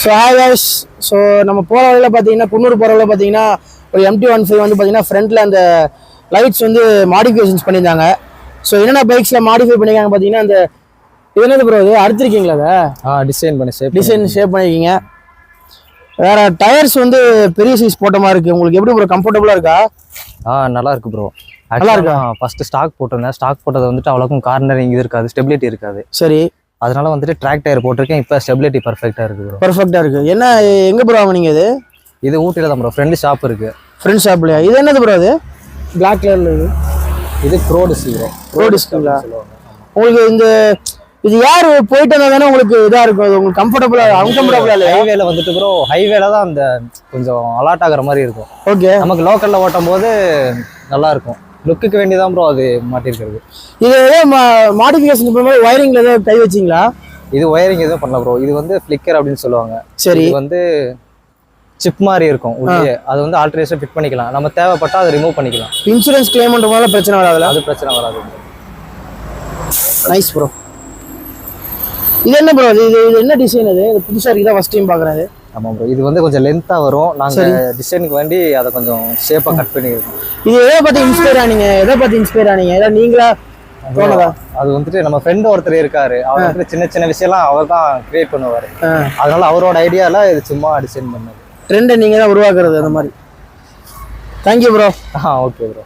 So hi guys. So நம்ம போகிற வழியில் பார்த்தீங்கன்னா குன்னூர் போகிற வழியில் பார்த்தீங்கன்னா ஒரு MT-15 வந்து பார்த்தீங்கன்னா ஃப்ரண்ட்டில் அந்த லைட்ஸ் வந்து மாடிஃபிகேஷன்ஸ் பண்ணியிருந்தாங்க. ஸோ என்னென்ன பைக்ஸில் மாடிஃபை பண்ணியிருக்காங்க பார்த்தீங்கன்னா அந்த இது என்னது ப்ரோ, இது அடுத்திருக்கீங்களா அதை டிசைன் ஷேப் பண்ணியிருக்கீங்க. வேறு டயர்ஸ் வந்து பெரிய சைஸ் போட்ட மாதிரி இருக்குது. உங்களுக்கு எப்படி ப்ரோ, கம்ஃபர்டபுளாக இருக்கா? நல்லா இருக்கு ப்ரோ. நல்லா இருக்கா? ஃபர்ஸ்ட் ஸ்டாக் போட்டிருந்தேன். ஸ்டாக் போட்டது வந்துட்டு அவ்வளோக்கும் கார்னரிங் இது இருக்காது, ஸ்டெபிலிட்டி இருக்காது. சரி, அதனால வந்துட்டு ட்ராக் டயர் போட்டிருக்கேன். இப்போ ஸ்டெபிலிட்டி பர்ஃபெக்டாக இருக்குது ப்ரோ. பர்ஃபெக்டாக இருக்குது. என்ன எங்கே ப்ரோ வாங்குனீங்க இது? இது ஊட்டியில் தான் ப்ரோ, ஃப்ரெண்டு ஷாப் இருக்குது. ஃப்ரெண்ட் ஷாப்லையா? இது என்னது ப்ரோ, அது பிளாக் கலரில் இது ப்ரோ டிஸ்க் ப்ரோ. ப்ரோ டிஸ்க்குங்களா? உங்களுக்கு இந்த இது யார் போயிட்டு வந்தால் தானே உங்களுக்கு இதாக இருக்கும், அது உங்களுக்கு அன்கம்ஃபர்டபுளாக இல்லை? ஹைவேல வந்துட்டு ப்ரோ, ஹைவேல தான் அந்த கொஞ்சம் அலாட் ஆகிற மாதிரி இருக்கும். ஓகே, நமக்கு லோக்கலில் ஓட்டும் போது நல்லா இருக்கும். லுக்குக்கு வேண்டிதான் ப்ரோ அது மாட்டிருக்கிறது. இது ஏதோ மாடிஃபிகேஷன் பண்ணும்போது ஒயரிங்ல ஏதோ கை வச்சிங்களா? இது ஒயரிங் எதுவும் பண்ணல ப்ரோ. இது வந்து ஃபிளிக்கர் அப்படின்னு சொல்லுவாங்க. சரி, இது வந்து சிப் மாதிரி இருக்கும் உள்ளே. அது வந்து ஆல்டரேஷன் ஃபிட் பண்ணிக்கலாம். நம்ம தேவைப்பட்டா அதை ரிமூவ் பண்ணிக்கலாம். இன்சூரன்ஸ் கிளைம் பண்ணுறதுனால பிரச்சனை வராதுல்ல? அது பிரச்சனை வராது. Nice bro. இது என்ன ப்ரோ, இது என்ன டிசைன்? அது புதுசாக இருக்குதா? ஃபர்ஸ்ட் டைம் பார்க்குறேன். ஆமாம் ப்ரோ, இது வந்து கொஞ்சம் லென்த்தாக வரும். நாங்கள் டிசைனுக்கு வேண்டி அதை கொஞ்சம் ஷேப்பாக கட் பண்ணியிருக்கோம். இது எதை பார்த்து இன்ஸ்பயர் ஆனீங்க? ஏதாவது நீங்களா தோணுதா? அது வந்துட்டு நம்ம ஃப்ரெண்டு ஒருத்தர் இருக்காரு. அவர் வந்து சின்ன சின்ன விஷயம்லாம் அவர் தான் கிரியேட் பண்ணுவார். அதனால அவரோட ஐடியாவில் இது சும்மா டிசைன் பண்ணது. ட்ரெண்டை நீங்கள் தான் உருவாக்குறது அந்த மாதிரி. Thank you bro. Okay bro.